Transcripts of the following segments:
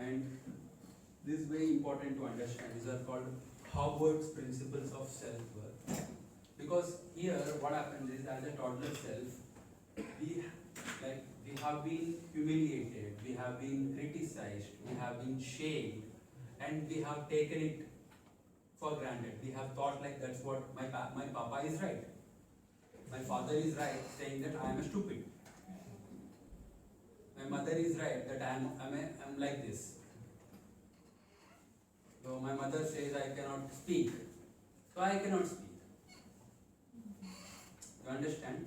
and this is very important to understand. These are called Howard's principles of self-worth. Because here what happens is, as a toddler self, we have been humiliated, we have been criticized, we have been shamed, and we have taken it for granted. We have thought like that's what my papa is right, my father is right, saying that I am stupid. My mother is right that I'm like this. So my mother says I cannot speak, so I cannot speak. You understand?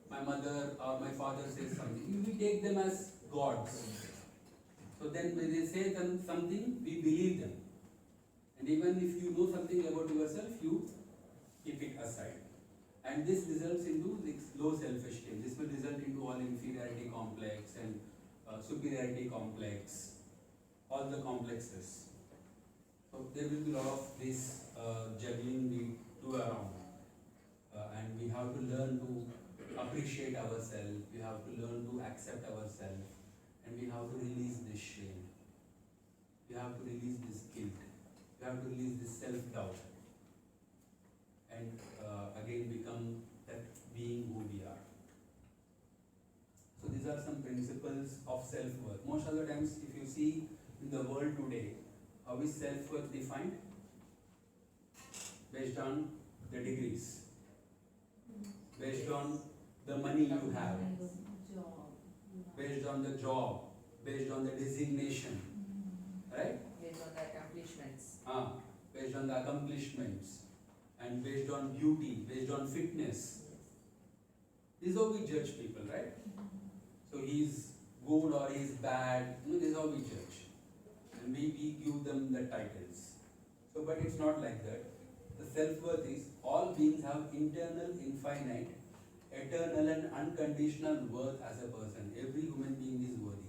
My mother or my father says something, we take them as gods. So then when they say something, we believe them. And even if you know something about yourself, you keep it aside. And this results into low self-esteem. This will result into all inferiority complex and superiority complex, all the complexes. So there will be a lot of this juggling we do around. And we have to learn to appreciate ourselves, we have to learn to accept ourselves, and we have to release this shame. We have to release this guilt. We have to release this self-doubt. And again become that being who we are. So these are some principles of self-worth. Most of the times, if you see in the world today, how is self-worth defined? Based on the degrees, based on the money you have, based on the job, based on the designation, right? Based on the accomplishments. Based on the accomplishments, and based on beauty, based on fitness. This is how we judge people, right? So he's good or he's bad, this is how we judge. And we give them the titles. So, but it's not like that. The self-worth is, all beings have internal, infinite, eternal and unconditional worth as a person. Every human being is worthy.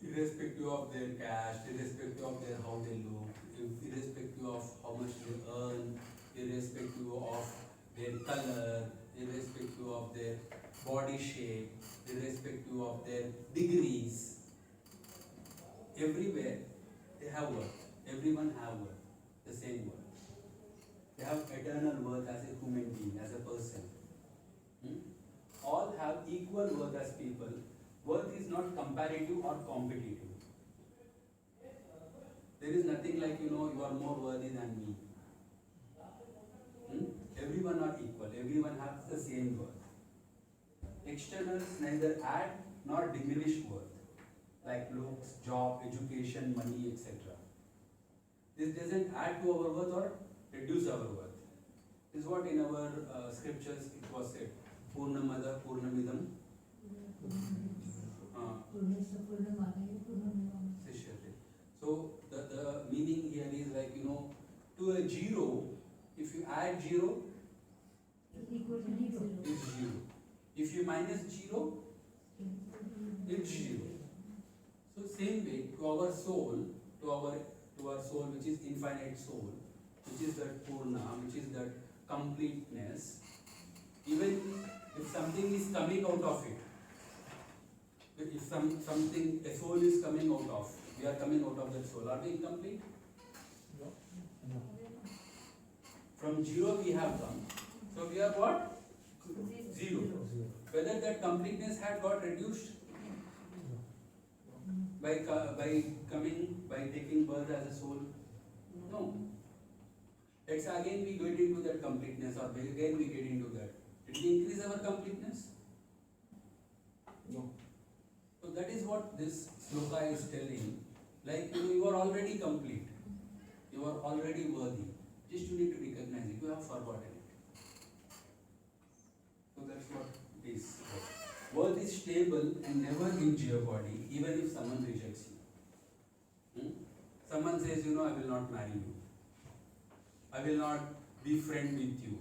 Irrespective of their caste, irrespective of how they look, irrespective of how much they earn, irrespective of their color, irrespective of their body shape, irrespective of their degrees, everywhere they have worth. Everyone have worth, the same worth. They have eternal worth as a human being, as a person. All have equal worth as people. Worth is not comparative or competitive. There is nothing like, you are more worthy than me. Everyone are equal. Everyone has the same worth. Externals neither add nor diminish worth, like looks, job, education, money, etc. This doesn't add to our worth or reduce our worth. This is what in our scriptures it was said. Purnamada Purnamidam. So the meaning here is like, to a zero, if you add zero, it's zero. If you minus zero, it's zero. So same way to our soul, to our soul, which is infinite soul, which is that Purna, which is that completeness. Even if something is coming out of it, if something, a soul is coming out of, we are coming out of that soul, are we incomplete? No. From zero we have come, so we are what? Zero. Whether that completeness had got reduced by taking birth as a soul? No. Let's again we get into that completeness, or again we get into that. Did we increase our completeness? No. So that is what this sloka is telling. Like, you are already complete. You are already worthy. Just you need to recognize it. You have forgotten it. So that's what it is. Worth is stable and never in jeopardy, even if someone rejects you. Someone says, I will not marry you. I will not be friend with you.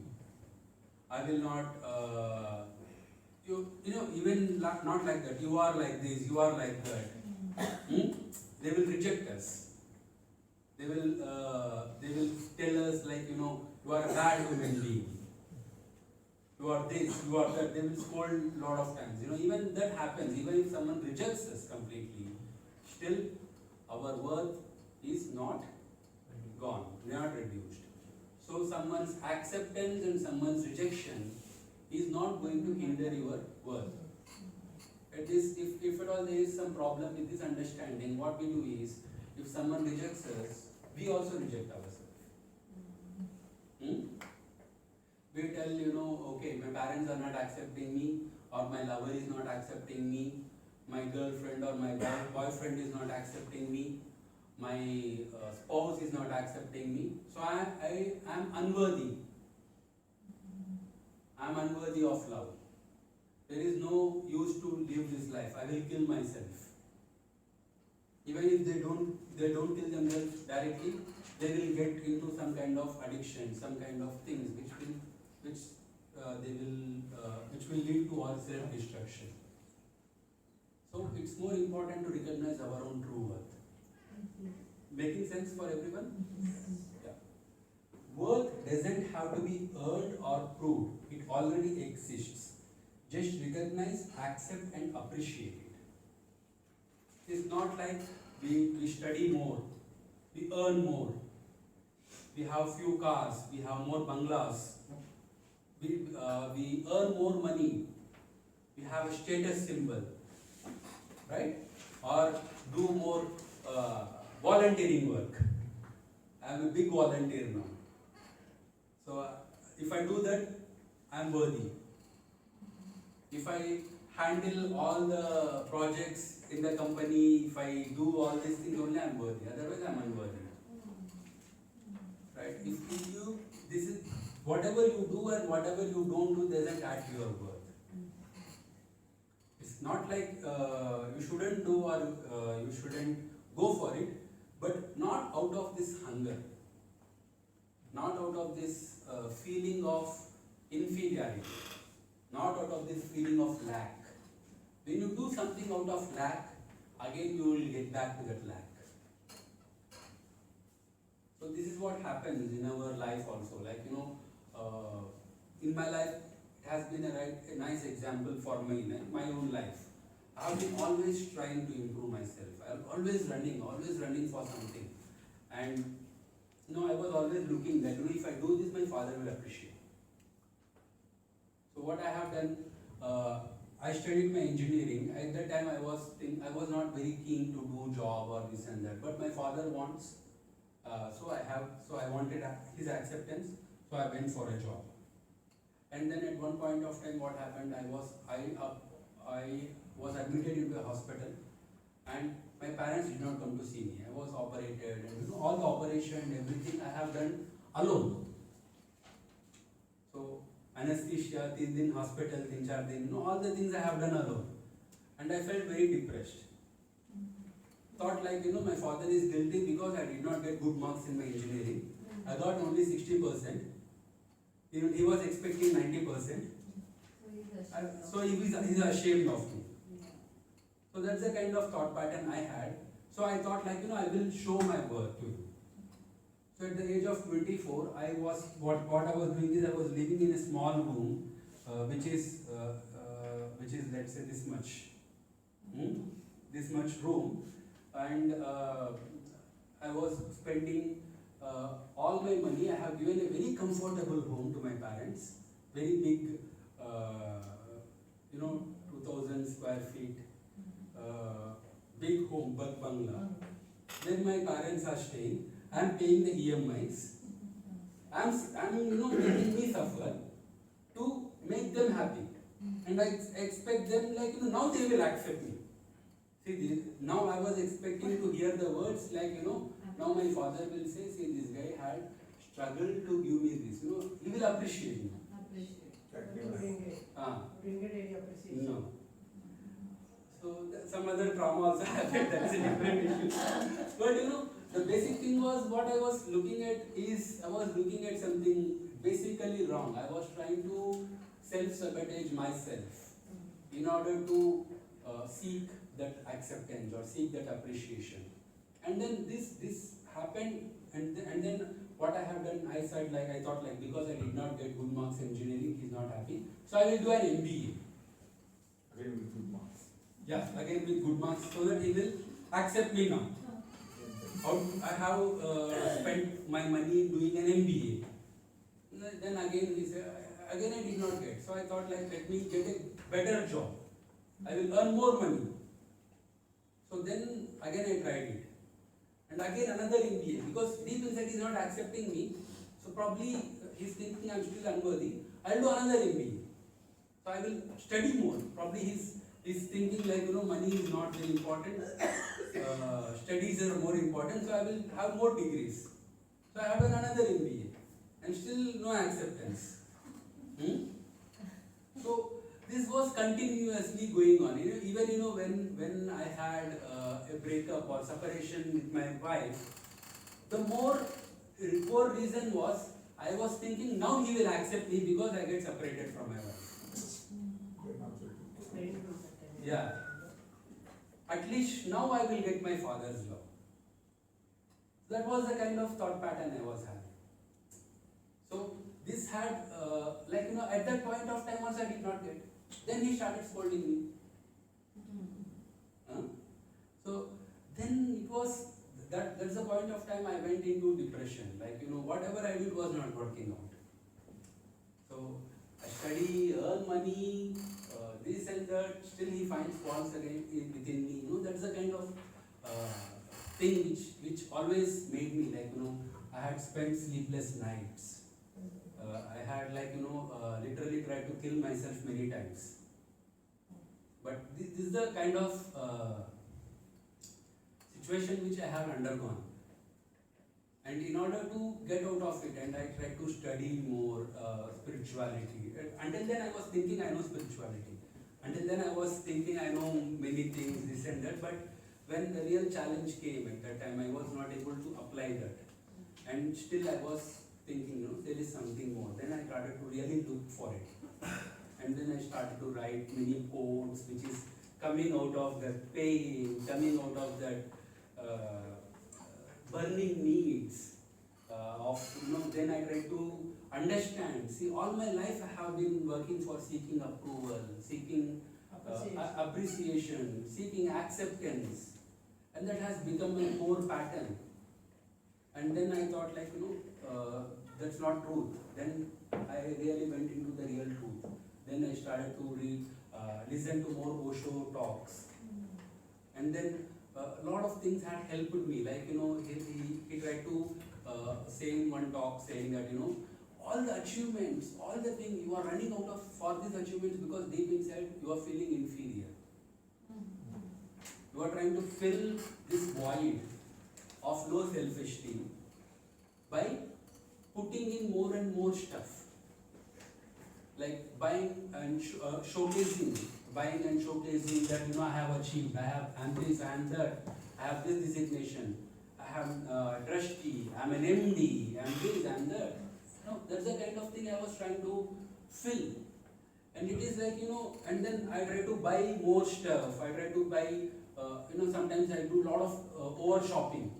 I will not, even not like that. You are like this, you are like that. They will reject us. They will tell us like, you are a bad human being. you are this, you are that. They will scold lot of times. Even that happens. Even if someone rejects us completely, still our worth is not gone. We are not reduced. So someone's acceptance and someone's rejection is not going to hinder your worth. At least if at all there is some problem with this understanding, what we do is, if someone rejects us, we also reject ourselves. We tell, okay, my parents are not accepting me, or my lover is not accepting me, my girlfriend or my boyfriend is not accepting me, my spouse is not accepting me, so I am unworthy. I am unworthy of love. There is no use to live this life. I will kill myself. Even if they don't kill themselves directly, they will get into some kind of addiction, some kind of things which will lead to our self-destruction. So it's more important to recognize our own true worth. Making sense for everyone? Yeah. Worth doesn't have to be earned or proved. It already exists. Just recognize, accept and appreciate it. It's not like we study more, we earn more, we have few cars, we have more bungalows, we earn more money, we have a status symbol, right? Or do more volunteering work. I am a big volunteer now. So if I do that, I am worthy. If I handle all the projects in the company, if I do all these things only, I am worthy. Otherwise, I am unworthy. Right? If you, this is whatever you do and whatever you don't do doesn't add to your worth. It's not like you shouldn't do or you shouldn't go for it, but not out of this hunger, not out of this feeling of inferiority, not out of this feeling of lack. When you do something out of lack, again you will get back to that lack. So this is what happens in our life also. Like, in my life, it has been a nice example for me in my own life. I have been always trying to improve myself. I am always running for something. And I was always looking that if I do this, my father will appreciate. So what I have done, I studied my engineering. At that time, I was not very keen to do job or this and that. But my father wants, so I wanted his acceptance. So I went for a job. And then at one point of time, what happened? I was admitted into a hospital, and my parents did not come to see me. I was operated, and all the operation, everything I have done alone. So anesthesia, 3 din hospital, 3-4 din, all the things I have done alone. And I felt very depressed. Thought like, my father is guilty because I did not get good marks in my engineering. I got only 60%. He was expecting 90%. So he's ashamed of me. So that's the kind of thought pattern I had. So I thought like, I will show my worth to you. So at the age of 24, what I was doing is I was living in a small room, which is let's say this much room, and I was spending all my money. I have given a very comfortable home to my parents, very big, 2000 square feet, big home, but bungalow. Then my parents are staying. I am paying the EMIs. I am making me suffer to make them happy, and I expect them like now they will accept me. See, now I was expecting to hear the words like now my father will say, see, this guy had struggled to give me this. He will appreciate me. No. So some other trauma also happened. That's a different issue. But the basic thing was what I was looking at is I was looking at something basically wrong. I was trying to self-sabotage myself in order to seek that acceptance or seek that appreciation. And then this happened, and then what I have done, I said like, I thought like, because I did not get good marks in engineering, he's not happy. So I will do an MBA. Again with good marks. Yeah, again with good marks, so that he will accept me now. How I have spent my money doing an MBA. Then again he said, again I did not get. So I thought like, let me get a better job. I will earn more money. So then again I tried it. And again another MBA, because deep inside he is not accepting me. So probably he is thinking I am still unworthy. I will do another MBA. So I will study more. Probably he's thinking like, money is not very important. Studies are more important. So I will have more degrees. So I have done another MBA. And still no acceptance. So this was continuously going on. Even when I had a breakup or separation with my wife, the more core reason was I was thinking now he will accept me because I get separated from my wife. Yeah. At least now I will get my father's love. That was the kind of thought pattern I was having. So this had at that point of time also I did not get. Then he started scolding me. So then it was that's the point of time I went into depression. Whatever I did was not working out. So I study, earn money, this and that. Still he finds faults again within me. That's the kind of thing which always made me I had spent sleepless nights. I had literally tried to kill myself many times. But this is the kind of situation which I have undergone. And in order to get out of it, and I tried to study more spirituality. Until then I was thinking I know spirituality. Until then I was thinking I know many things, this and that. But when the real challenge came at that time, I was not able to apply that. And still I was thinking, there is something more. Then I started to really look for it. And then I started to write many quotes, which is coming out of that pain, coming out of that burning needs then I tried to understand. See, all my life I have been working for seeking approval, seeking appreciation, seeking acceptance. And that has become a core pattern. And then I thought that's not truth. Then I really went into the real truth. Then I started to listen to more Osho talks. And then a lot of things had helped me. He tried to say in one talk, saying that, all the achievements, all the things you are running out of for these achievements because deep inside you are feeling inferior. You are trying to fill this void of low self-esteem by putting in more and more stuff. Like buying and showcasing that I have achieved, I am this, I am that, I have this designation, I am trustee, I am an MD, I am this, I am that. That's the kind of thing I was trying to fill. And it is and then I try to buy more stuff, I try to buy, sometimes I do a lot of over shopping.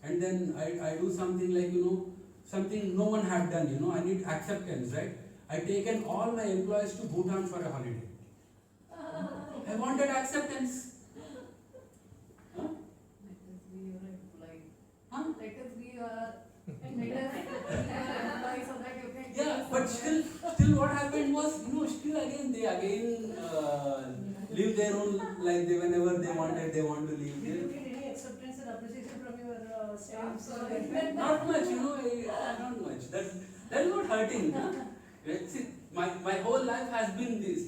And then I do something something no one had done, I need acceptance, right? I taken all my employees to Bhutan for a holiday. I wanted acceptance. Huh? Yeah, but still what happened was, they again live their own life. Whenever they wanted, they want to live there. Did you get any acceptance and appreciation from your staff? Not much, not much. That's not hurting. Huh? See, my whole life has been this,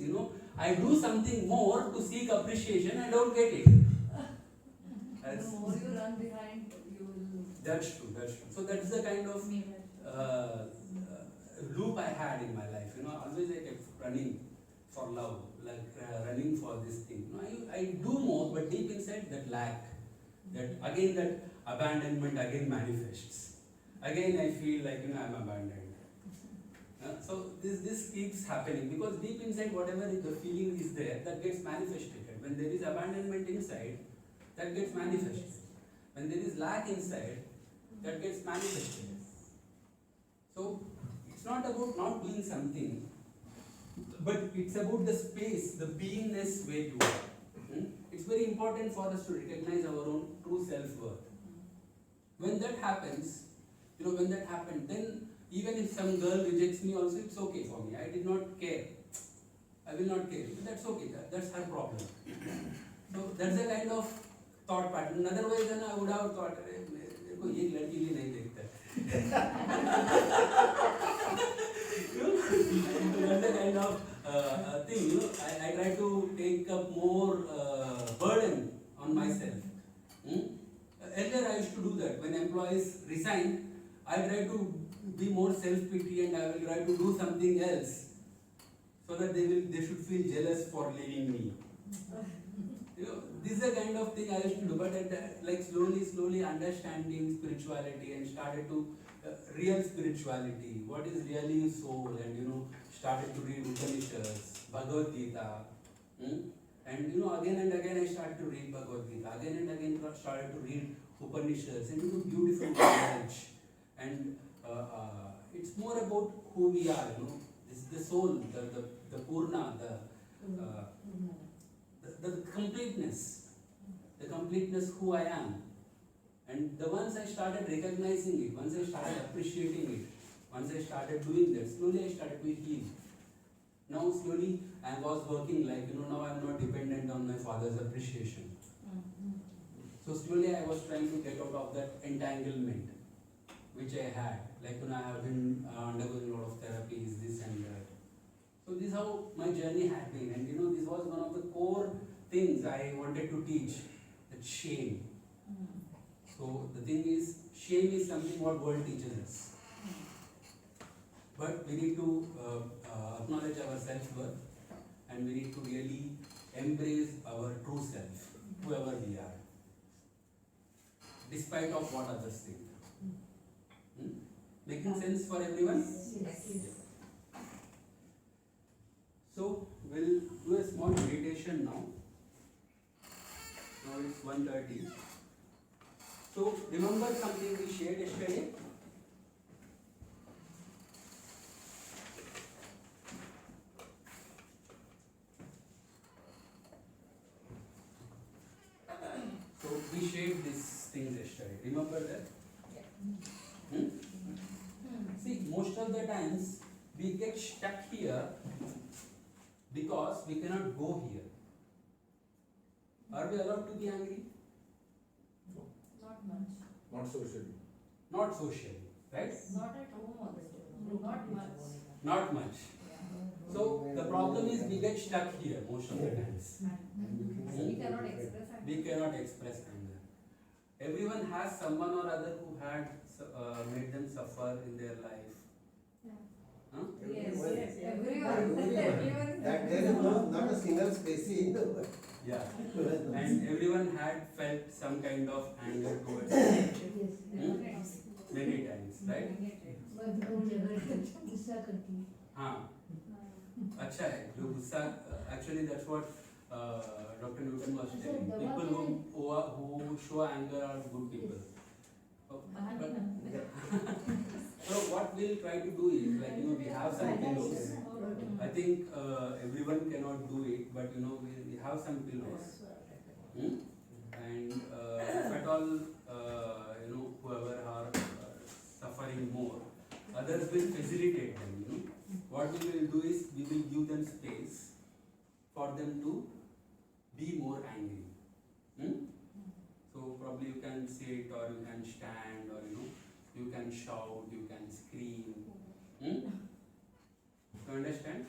I do something more to seek appreciation, I don't get it. The more you run behind, you will. That's true. So that's the kind of loop I had in my life. Always I kept running for love, running for this thing. I do more, but deep inside that lack, that abandonment again manifests. Again I feel like I'm abandoned. So this keeps happening because deep inside whatever the feeling is there, that gets manifested. When there is abandonment inside, that gets manifested. When there is lack inside, that gets manifested. So it's not about not doing something, but it's about the space, the beingness where you are. It's very important for us to recognize our own true self-worth. When that happens, when that happened, then even if some girl rejects me also, it's okay for me. I did not care. I will not care. That's okay. That's her problem. So that's the kind of thought pattern. Otherwise, then I would have thought, मेरे को ये लड़की भी नहीं देखता. That's the kind of thing. I try to take up more burden on myself. Earlier I used to do that. When employees resign, I try to be more self-pity and I will try to do something else so that they should feel jealous for leaving me. This is the kind of thing I used to do, but like slowly understanding spirituality and started to real spirituality, what is really soul, and started to read Upanishads, Bhagavad Gita, and again and again I started to read Bhagavad Gita, again and again started to read Upanishads, and beautiful knowledge, and it's more about who we are, this is the soul, the Purna, the completeness who I am. And the once I started recognizing it, once I started appreciating it, once I started doing that, slowly I started to heal. Now slowly I was working like, now I am not dependent on my father's appreciation. So slowly I was trying to get out of that entanglement which I had. Like I have been undergoing a lot of therapies, this and that. So this is how my journey had been, and this was one of the core things I wanted to teach, that shame. So the thing is, shame is something what world teaches us. But we need to acknowledge our self-worth, and we need to really embrace our true self, whoever we are, despite of what others think. Making sense for everyone? Yes. Yeah. So we'll do a small meditation now. Now it's 1:30. So remember something we shared yesterday? So we shared these things yesterday. Remember that? Yeah. See, most of the times we get stuck here because we cannot go here. Are we allowed to be angry? Not much. Not socially. Not socially, right? Not at home also. Not much. Not much. So the problem is we get stuck here most of the times. We cannot express We cannot express anger. Everyone has someone or other who had made them suffer in their life. Huh? Yes, Everyone. everyone. That there is not a single species in the world. Yeah. And everyone had felt some kind of anger towards them. Many times, right? हाँ अच्छा है जो गुस्सा actually that's what Dr. Newton was telling. People who show anger are good people. So what we'll try to do is we have some pillows. I think everyone cannot do it, but we have some pillows. And if at all whoever are suffering more, others will facilitate them. What we will do is we will give them space for them to be more angry. So probably you can sit or you can stand or you can shout, you can scream. You understand?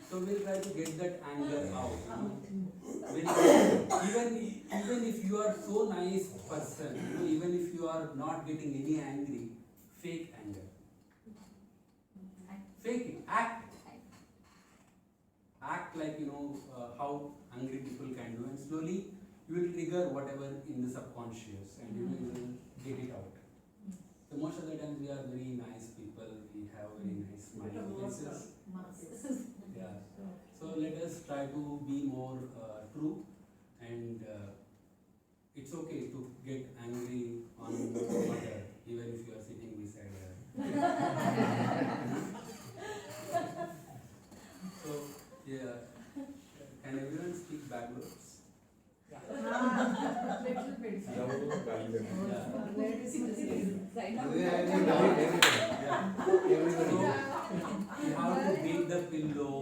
So we'll try to get that anger out. Even if you are so nice person, even if you are not getting any angry, fake anger. Fake it. Act like how angry people can do, and slowly you will trigger whatever in the subconscious, and you will get it out. So most of the time we are very nice people. We have very nice smiling faces. Yeah. So let us try to be more true, and it's okay to get angry on mother. even if you are sitting beside her. So, yeah, can everyone speak bad words? Little bit. Love value. Yeah. Ladies in the same. Yeah, So, you have to beat the pillow,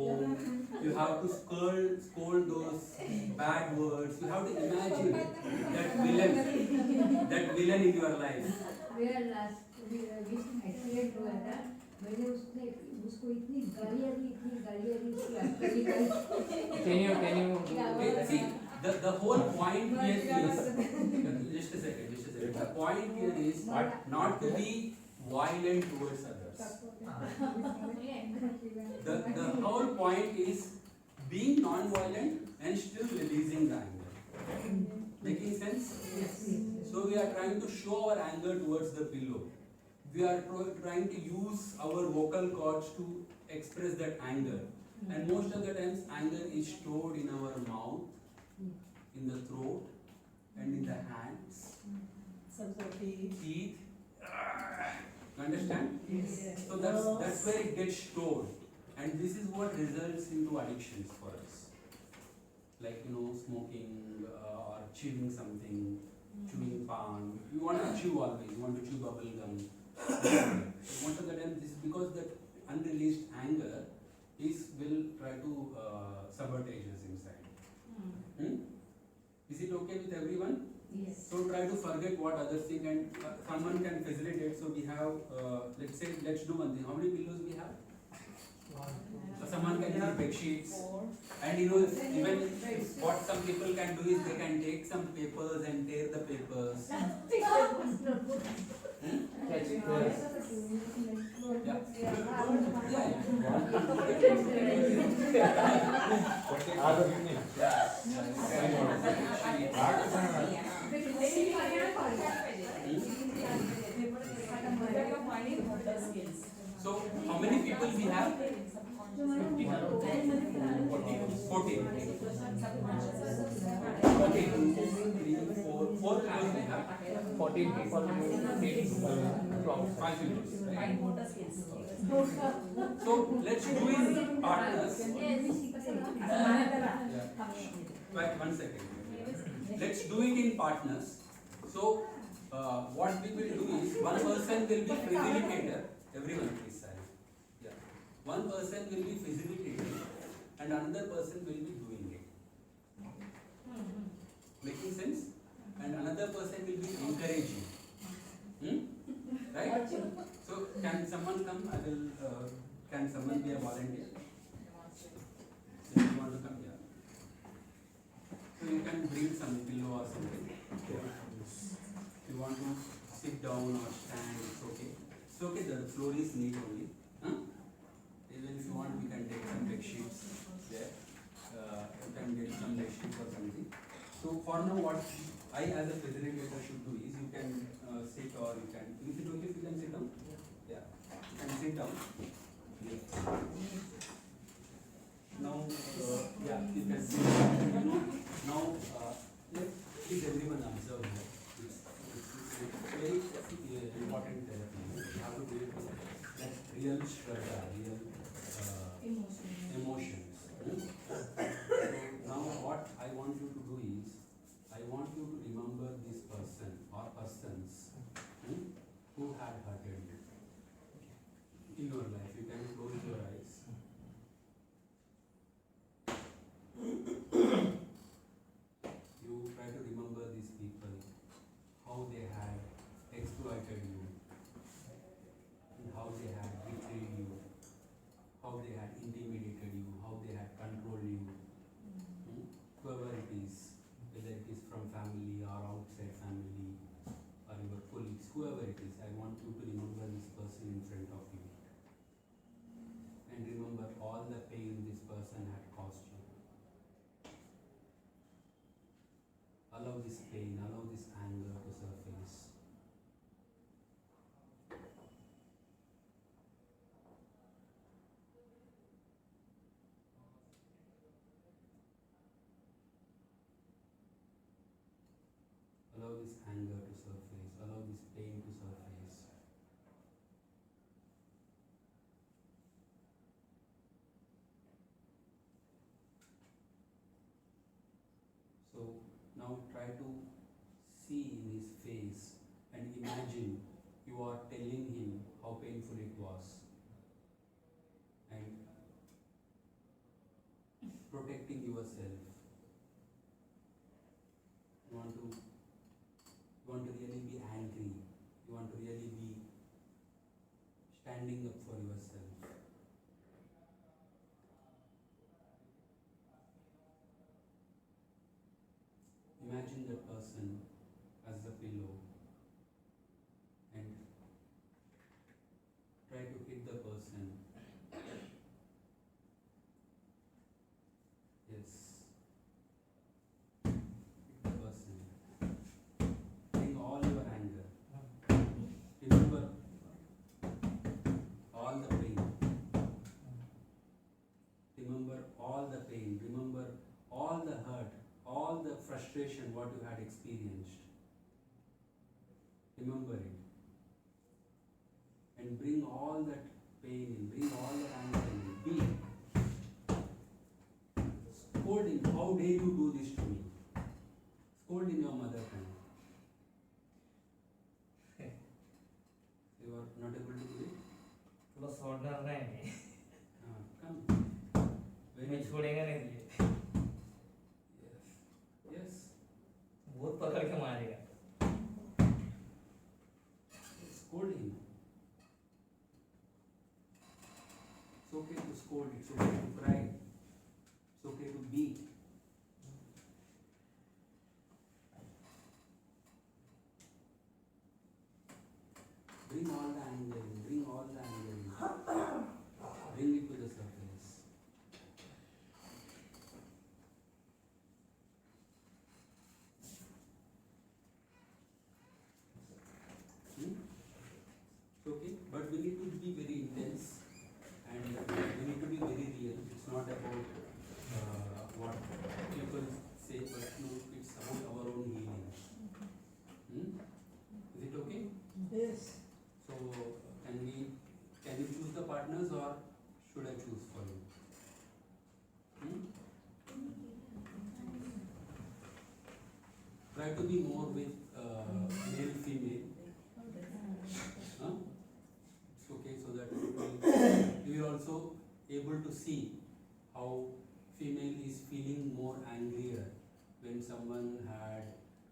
you have to scold those bad words, you have to imagine that villain in your life. We are last, we accident हुआ था, मैंने उसको इतनी गालियाँ दी, उसकी अक्कल निकाली। Can you Okay, see, the whole point here is, just a second, the point here is not to be violent towards others. The whole point is being non-violent and still releasing the anger. Making sense? Yes. So we are trying to show our anger towards the pillow. We are trying to use our vocal cords to express that anger. And most of the times anger is stored in our mouth, in the throat, and in the hands, teeth. You understand? Yes. So that's where it gets stored. And this is what results into addictions for us. Like, smoking or chewing something, chewing pan. You want to chew always, you want to chew bubble gum. Most of the time this is because that unreleased anger will try to sabotage us inside. Is it okay with everyone? Yes. So try to forget what others think and someone can facilitate. So we have, let's do one thing. How many pillows we have? Someone can use bed sheets. And even what some people can do is they can take some papers and tear the papers. So how many people we have? 14. 14. 4 people we have. 14 people need from 5 people. Right? So let's do it in partners. Wait 1 second. Let's do it in partners. So what we will do is one person will be facilitator. Everyone please silent. Yeah. One person will be facilitating and another person will be doing it. Making sense? And another person will be encouraging. Right? So can someone come? Can someone be a volunteer? If you want to come here. So you can bring some pillow or something. If you want to sit down or stand, it's okay. It's okay, the floor is neat only. Even if you want, we can take some bed sheets there. You can get some bed sheets or something. So for now, what I as a facilitator should do is you can sit or you can. Is it okay if you can sit down? Yeah. You can sit down. Now, yeah, you can sit down. Now, please everyone observe that. It's very important therapy. You have to do it with that real struggle, real emotions. So now what I want you to do is, I want you to remember this person or persons who had hurted you in your life. You can close your eyes. You try to remember these people, how they had exploited you, and how they had betrayed you, how they had intimidated you, how they had controlled you. Whoever it is, whether it is from family or outside family or your colleagues, whoever it is, I want you to remember this person in front of you. And remember all the pain this person had caused you. Allow this pain, allow this anger to surface. Allow this anger to surface, allow this pain to surface. try to see in his face and imagine you are telling him how painful it was and protecting yourself. You want to really be angry. You want to really be standing up for yourself. Imagine that person as the pillow and try to hit the person. Yes. Hit the person. Bring all your anger. Remember all the pain. Remember all the pain. Remember all the hurt, all the frustration what you had experienced. Remember it. And bring all that pain in, bring all that anger in. Be scold him. How dare you do this to me? Scold in your mother tongue. You are not able to do it? तुला सोडणार नाही मी. Come. मी Very छोडेगा नहीं तुझे. Yes. Yes. बहुत पकड़ के मारेगा. Scold him. It's okay to scold, it's okay to cry, it's okay to beat. Bring all the anger in, bring all the anger in. Bring it to the surface. It's okay, but we need to be very intense and we need to be very real. It's not about what people say, but no, it's about our own healing. Is it okay? Yes. So can you choose the partners or should I choose for you? Try to be more with male female. Huh? It's okay, so that you will also able to see how female is feeling more angrier when someone had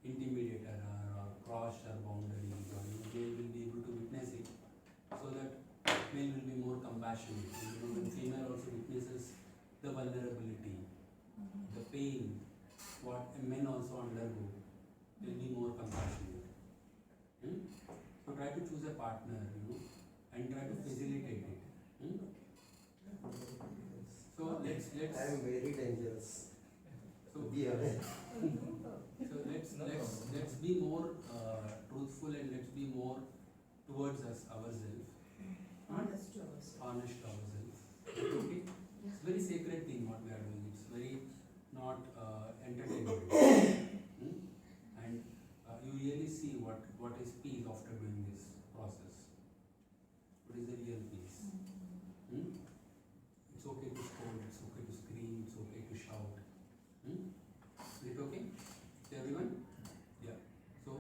intimidated her or crossed her boundaries, or male will be able to witness it, so that male will be more compassionate. When female also witnesses the vulnerability, the pain, what men also undergo, will be more compassionate. So try to choose a partner, and try to facilitate it. So let's I am very dangerous. so Be aware. so let's be more truthful and let's be more towards ourselves. Honest to ourselves. Honest to ourselves. Okay? It's very sacred thing what we are doing. It's very not entertainment.